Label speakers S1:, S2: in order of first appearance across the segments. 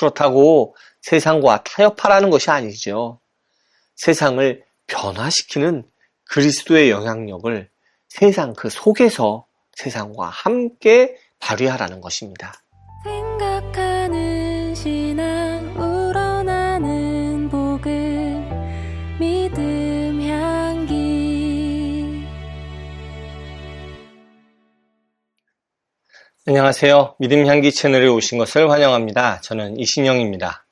S1: 그렇다고 세상과 타협하라는 것이 아니죠. 세상을 변화시키는 그리스도의 영향력을 세상 그 속에서 세상과 함께 발휘하라는 것입니다.
S2: 생각하는 신앙 우러나는 복음 믿음 향기.
S1: 안녕하세요. 믿음 향기 채널에 오신 것을 환영합니다. 저는 이신영입니다.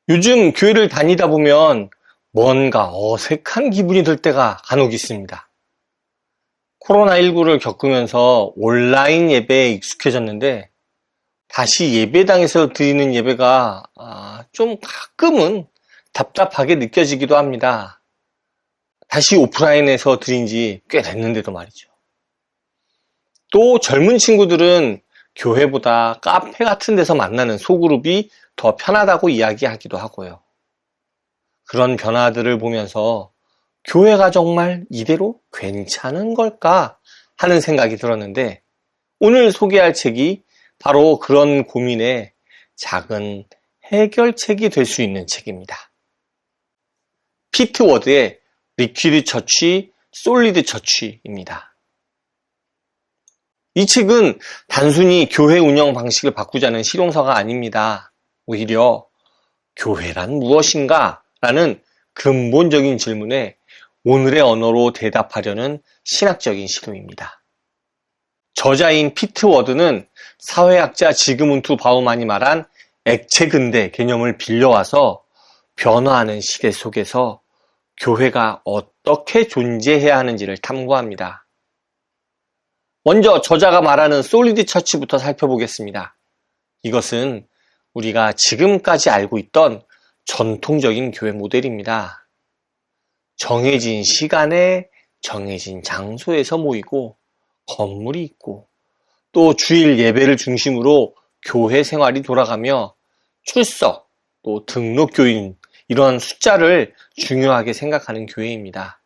S1: 요즘 교회를 다니다 보면 뭔가 어색한 기분이 들 때가 간혹 있습니다. 코로나19를 겪으면서 온라인 예배에 익숙해졌는데 다시 예배당에서 드리는 예배가 좀 가끔은 답답하게 느껴지기도 합니다. 다시 오프라인에서 드린 지 꽤 됐는데도 말이죠. 또 젊은 친구들은 교회보다 카페 같은 데서 만나는 소그룹이 더 편하다고 이야기하기도 하고요. 그런 변화들을 보면서 교회가 정말 이대로 괜찮은 걸까 하는 생각이 들었는데 오늘 소개할 책이 바로 그런 고민의 작은 해결책이 될 수 있는 책입니다. 피트 워드의 리퀴드 처치, 솔리드 처치입니다. 이 책은 단순히 교회 운영 방식을 바꾸자는 실용서가 아닙니다. 오히려 교회란 무엇인가? 라는 근본적인 질문에 오늘의 언어로 대답하려는 신학적인 시도입니다. 저자인 피트 워드는 사회학자 지그문트 바우만이 말한 액체 근대 개념을 빌려와서 변화하는 시대 속에서 교회가 어떻게 존재해야 하는지를 탐구합니다. 먼저 저자가 말하는 솔리드 처치부터 살펴보겠습니다. 이것은 우리가 지금까지 알고 있던 전통적인 교회 모델입니다. 정해진 시간에 정해진 장소에서 모이고 건물이 있고 또 주일 예배를 중심으로 교회 생활이 돌아가며 출석, 또 등록 교인 이런 숫자를 중요하게 생각하는 교회입니다.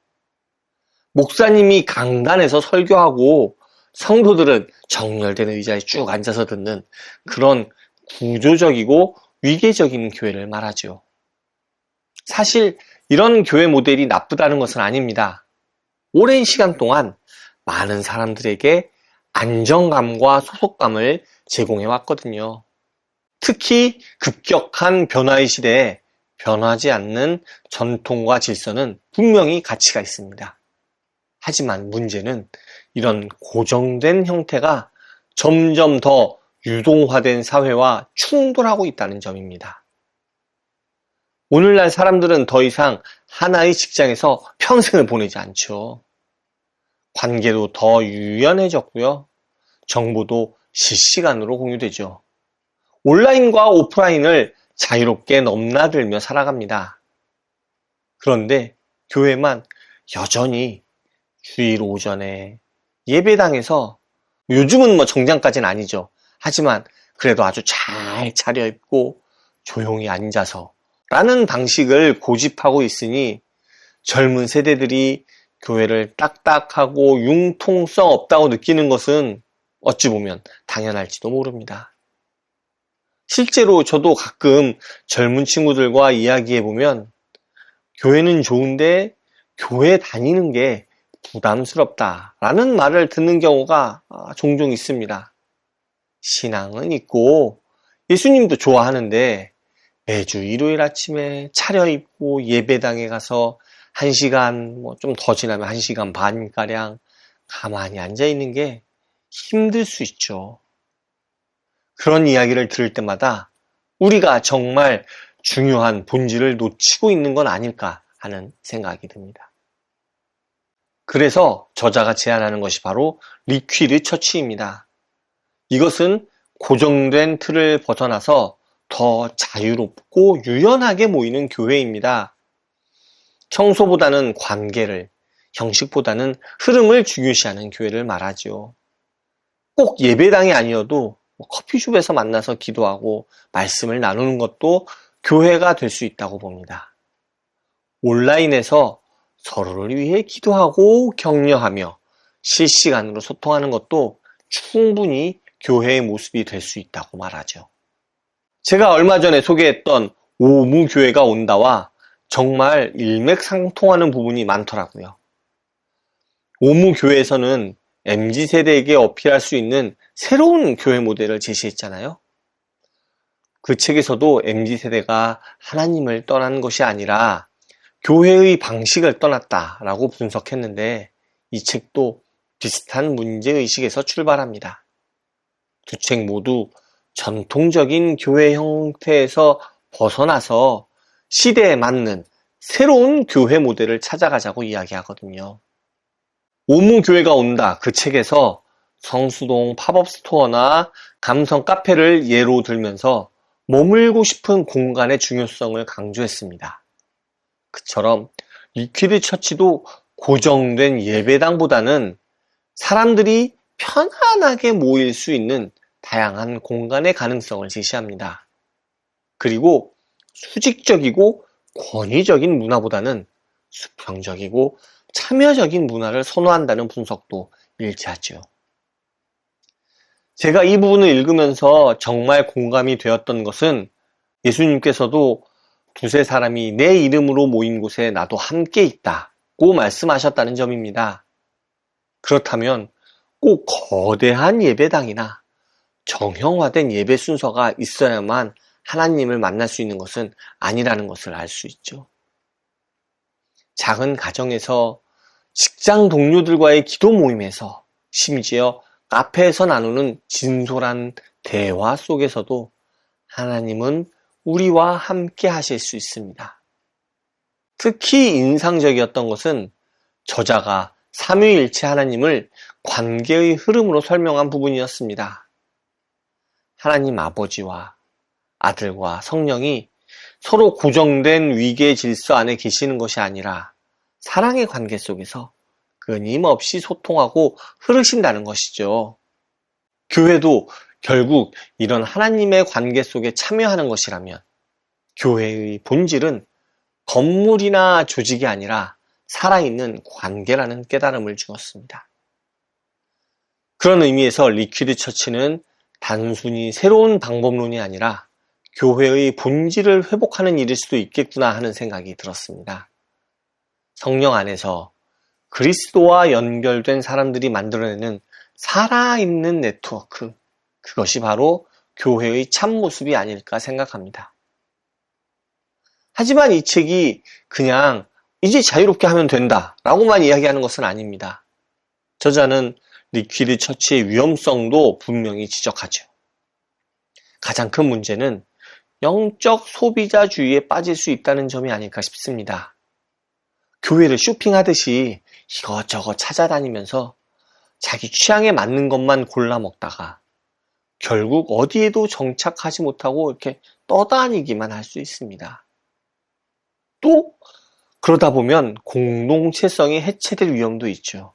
S1: 목사님이 강단에서 설교하고 성도들은 정렬된 의자에 쭉 앉아서 듣는 그런 구조적이고 위계적인 교회를 말하죠. 사실 이런 교회 모델이 나쁘다는 것은 아닙니다. 오랜 시간 동안 많은 사람들에게 안정감과 소속감을 제공해 왔거든요. 특히 급격한 변화의 시대에 변하지 않는 전통과 질서는 분명히 가치가 있습니다. 하지만 문제는 이런 고정된 형태가 점점 더 유동화된 사회와 충돌하고 있다는 점입니다. 오늘날 사람들은 더 이상 하나의 직장에서 평생을 보내지 않죠. 관계도 더 유연해졌고요. 정보도 실시간으로 공유되죠. 온라인과 오프라인을 자유롭게 넘나들며 살아갑니다. 그런데 교회만 여전히 주일 오전에 예배당에서 요즘은 정장까지는 아니죠. 하지만 그래도 아주 잘 차려입고 조용히 앉아서 라는 방식을 고집하고 있으니 젊은 세대들이 교회를 딱딱하고 융통성 없다고 느끼는 것은 어찌 보면 당연할지도 모릅니다. 실제로 저도 가끔 젊은 친구들과 이야기해보면 교회는 좋은데 교회 다니는 게 부담스럽다라는 말을 듣는 경우가 종종 있습니다. 신앙은 있고 예수님도 좋아하는데 매주 일요일 아침에 차려입고 예배당에 가서 1시간, 좀 더 지나면 1시간 반가량 가만히 앉아있는 게 힘들 수 있죠. 그런 이야기를 들을 때마다 우리가 정말 중요한 본질을 놓치고 있는 건 아닐까 하는 생각이 듭니다. 그래서 저자가 제안하는 것이 바로 리퀴드 처치입니다. 이것은 고정된 틀을 벗어나서 더 자유롭고 유연하게 모이는 교회입니다. 청소보다는 관계를, 형식보다는 흐름을 중요시하는 교회를 말하죠. 꼭 예배당이 아니어도 커피숍에서 만나서 기도하고 말씀을 나누는 것도 교회가 될 수 있다고 봅니다. 온라인에서 서로를 위해 기도하고 격려하며 실시간으로 소통하는 것도 충분히 교회의 모습이 될 수 있다고 말하죠. 제가 얼마 전에 소개했던 오무교회가 온다와 정말 일맥상통하는 부분이 많더라고요. 오무교회에서는 MZ세대에게 어필할 수 있는 새로운 교회 모델을 제시했잖아요. 그 책에서도 MZ세대가 하나님을 떠난 것이 아니라 교회의 방식을 떠났다라고 분석했는데, 이 책도 비슷한 문제의식에서 출발합니다. 두 책 모두 전통적인 교회 형태에서 벗어나서 시대에 맞는 새로운 교회 모델을 찾아가자고 이야기하거든요. 오무교회가 온다, 그 책에서 성수동 팝업 스토어나 감성 카페를 예로 들면서 머물고 싶은 공간의 중요성을 강조했습니다. 그처럼 리퀴드 처치도 고정된 예배당보다는 사람들이 편안하게 모일 수 있는 다양한 공간의 가능성을 제시합니다. 그리고 수직적이고 권위적인 문화보다는 수평적이고 참여적인 문화를 선호한다는 분석도 일치하죠. 제가 이 부분을 읽으면서 정말 공감이 되었던 것은, 예수님께서도 두세 사람이 내 이름으로 모인 곳에 나도 함께 있다고 말씀하셨다는 점입니다. 그렇다면 꼭 거대한 예배당이나 정형화된 예배 순서가 있어야만 하나님을 만날 수 있는 것은 아니라는 것을 알 수 있죠. 작은 가정에서, 직장 동료들과의 기도 모임에서, 심지어 카페에서 나누는 진솔한 대화 속에서도 하나님은 우리와 함께 하실 수 있습니다. 특히 인상적이었던 것은 저자가 삼위일체 하나님을 관계의 흐름으로 설명한 부분이었습니다. 하나님 아버지와 아들과 성령이 서로 고정된 위계 질서 안에 계시는 것이 아니라 사랑의 관계 속에서 끊임없이 소통하고 흐르신다는 것이죠. 교회도 결국 이런 하나님의 관계 속에 참여하는 것이라면 교회의 본질은 건물이나 조직이 아니라 살아있는 관계라는 깨달음을 주었습니다. 그런 의미에서 리퀴드 처치는 단순히 새로운 방법론이 아니라 교회의 본질을 회복하는 일일 수도 있겠구나 하는 생각이 들었습니다. 성령 안에서 그리스도와 연결된 사람들이 만들어내는 살아있는 네트워크, 그것이 바로 교회의 참모습이 아닐까 생각합니다. 하지만 이 책이 그냥 이제 자유롭게 하면 된다 라고만 이야기하는 것은 아닙니다. 저자는 리퀴드 처치의 위험성도 분명히 지적하죠. 가장 큰 문제는 영적 소비자주의에 빠질 수 있다는 점이 아닐까 싶습니다. 교회를 쇼핑하듯이 이것저것 찾아다니면서 자기 취향에 맞는 것만 골라 먹다가 결국 어디에도 정착하지 못하고 이렇게 떠다니기만 할 수 있습니다. 또 그러다 보면 공동체성이 해체될 위험도 있죠.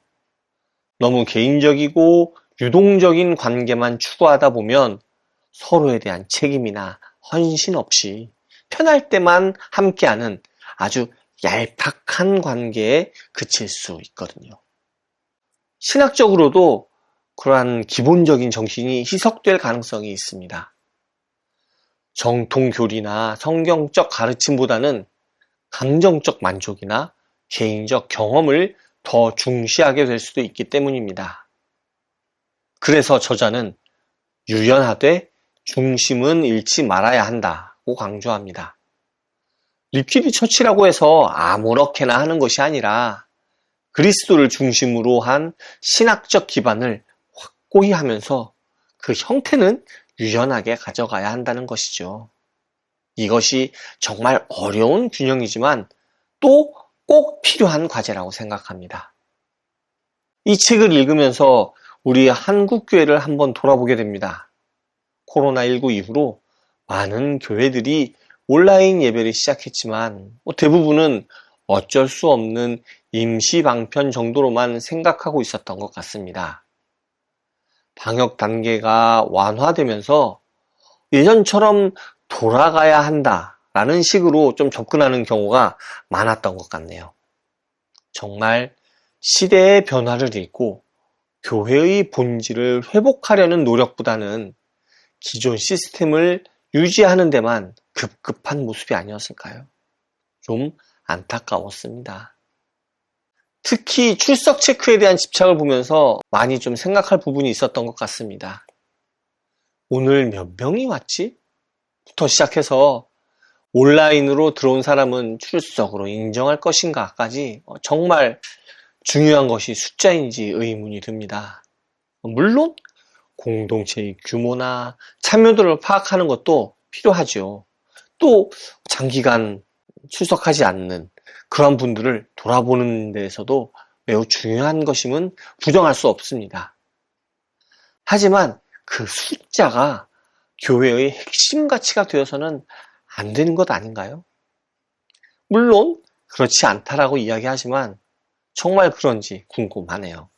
S1: 너무 개인적이고 유동적인 관계만 추구하다 보면 서로에 대한 책임이나 헌신 없이 편할 때만 함께하는 아주 얄팍한 관계에 그칠 수 있거든요. 신학적으로도 그러한 기본적인 정신이 희석될 가능성이 있습니다. 정통교리나 성경적 가르침보다는 감정적 만족이나 개인적 경험을 더 중시하게 될 수도 있기 때문입니다. 그래서 저자는 유연하되 중심은 잃지 말아야 한다고 강조합니다. 리퀴드 처치라고 해서 아무렇게나 하는 것이 아니라 그리스도를 중심으로 한 신학적 기반을 확고히 하면서 그 형태는 유연하게 가져가야 한다는 것이죠. 이것이 정말 어려운 균형이지만 또 꼭 필요한 과제라고 생각합니다. 이 책을 읽으면서 우리 한국교회를 한번 돌아보게 됩니다. 코로나19 이후로 많은 교회들이 온라인 예배를 시작했지만 대부분은 어쩔 수 없는 임시 방편 정도로만 생각하고 있었던 것 같습니다. 방역 단계가 완화되면서 예전처럼 돌아가야 한다라는 식으로 좀 접근하는 경우가 많았던 것 같네요. 정말 시대의 변화를 읽고 교회의 본질을 회복하려는 노력보다는 기존 시스템을 유지하는 데만 급급한 모습이 아니었을까요? 좀 안타까웠습니다. 특히 출석 체크에 대한 집착을 보면서 많이 좀 생각할 부분이 있었던 것 같습니다. 오늘 몇 명이 왔지? 부터 시작해서 온라인으로 들어온 사람은 출석으로 인정할 것인가까지 정말 중요한 것이 숫자인지 의문이 듭니다. 물론 공동체의 규모나 참여도를 파악하는 것도 필요하죠. 또 장기간 출석하지 않는 그런 분들을 돌아보는 데에서도 매우 중요한 것임은 부정할 수 없습니다. 하지만 그 숫자가 교회의 핵심 가치가 되어서는 안 되는 것 아닌가요? 물론 그렇지 않다라고 이야기하지만 정말 그런지 궁금하네요.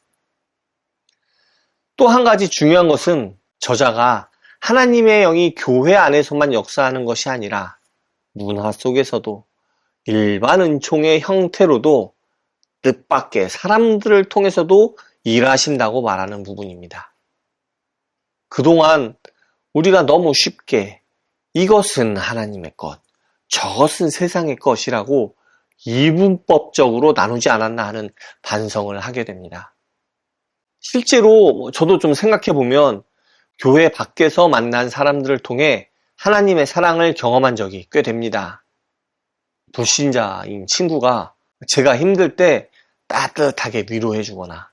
S1: 또 한 가지 중요한 것은 저자가 하나님의 영이 교회 안에서만 역사하는 것이 아니라 문화 속에서도 일반 은총의 형태로도 뜻밖의 사람들을 통해서도 일하신다고 말하는 부분입니다. 그동안 우리가 너무 쉽게 이것은 하나님의 것, 저것은 세상의 것이라고 이분법적으로 나누지 않았나 하는 반성을 하게 됩니다. 실제로 저도 좀 생각해 보면 교회 밖에서 만난 사람들을 통해 하나님의 사랑을 경험한 적이 꽤 됩니다. 불신자인 친구가 제가 힘들 때 따뜻하게 위로해 주거나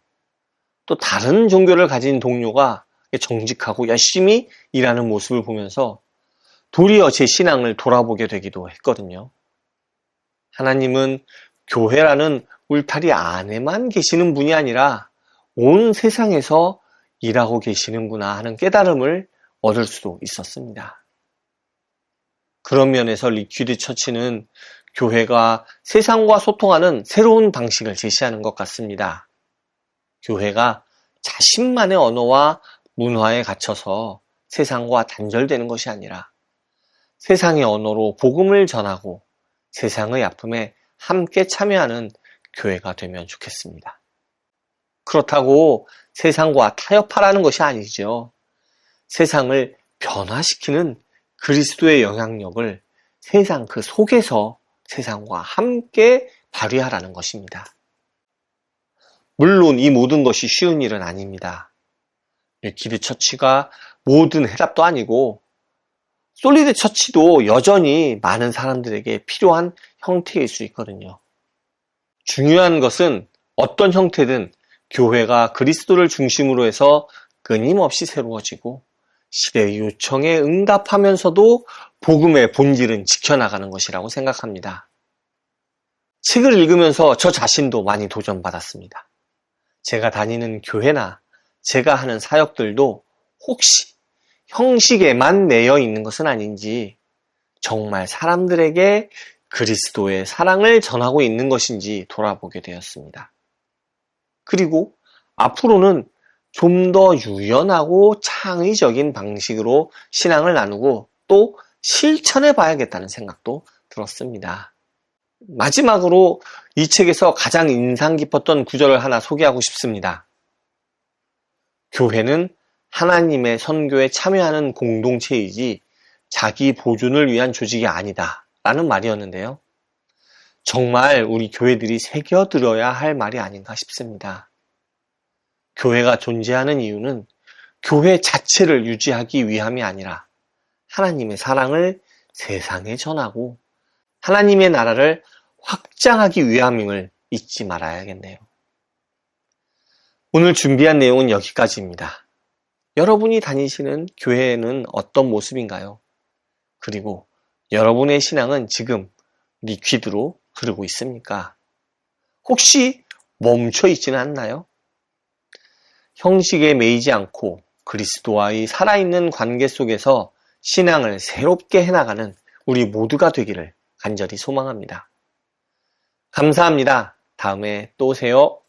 S1: 또 다른 종교를 가진 동료가 정직하고 열심히 일하는 모습을 보면서 도리어 제 신앙을 돌아보게 되기도 했거든요. 하나님은 교회라는 울타리 안에만 계시는 분이 아니라 온 세상에서 일하고 계시는구나 하는 깨달음을 얻을 수도 있었습니다. 그런 면에서 리퀴드 처치는 교회가 세상과 소통하는 새로운 방식을 제시하는 것 같습니다. 교회가 자신만의 언어와 문화에 갇혀서 세상과 단절되는 것이 아니라 세상의 언어로 복음을 전하고 세상의 아픔에 함께 참여하는 교회가 되면 좋겠습니다. 그렇다고 세상과 타협하라는 것이 아니죠. 세상을 변화시키는 그리스도의 영향력을 세상 그 속에서 세상과 함께 발휘하라는 것입니다. 물론 이 모든 것이 쉬운 일은 아닙니다. 리퀴드 처치가 모든 해답도 아니고 솔리드 처치도 여전히 많은 사람들에게 필요한 형태일 수 있거든요. 중요한 것은 어떤 형태든 교회가 그리스도를 중심으로 해서 끊임없이 새로워지고 시대의 요청에 응답하면서도 복음의 본질은 지켜나가는 것이라고 생각합니다. 책을 읽으면서 저 자신도 많이 도전받았습니다. 제가 다니는 교회나 제가 하는 사역들도 혹시 형식에만 매여 있는 것은 아닌지 정말 사람들에게 그리스도의 사랑을 전하고 있는 것인지 돌아보게 되었습니다. 그리고 앞으로는 좀 더 유연하고 창의적인 방식으로 신앙을 나누고 또 실천해 봐야겠다는 생각도 들었습니다. 마지막으로 이 책에서 가장 인상 깊었던 구절을 하나 소개하고 싶습니다. 교회는 하나님의 선교에 참여하는 공동체이지 자기 보존을 위한 조직이 아니다 라는 말이었는데요. 정말 우리 교회들이 새겨들어야 할 말이 아닌가 싶습니다. 교회가 존재하는 이유는 교회 자체를 유지하기 위함이 아니라 하나님의 사랑을 세상에 전하고 하나님의 나라를 확장하기 위함임을 잊지 말아야겠네요. 오늘 준비한 내용은 여기까지입니다. 여러분이 다니시는 교회는 어떤 모습인가요? 그리고 여러분의 신앙은 지금 리퀴드로 흐르고 있습니까? 혹시 멈춰 있지는 않나요? 형식에 매이지 않고 그리스도와의 살아있는 관계 속에서 신앙을 새롭게 해나가는 우리 모두가 되기를 간절히 소망합니다. 감사합니다. 다음에 또 오세요.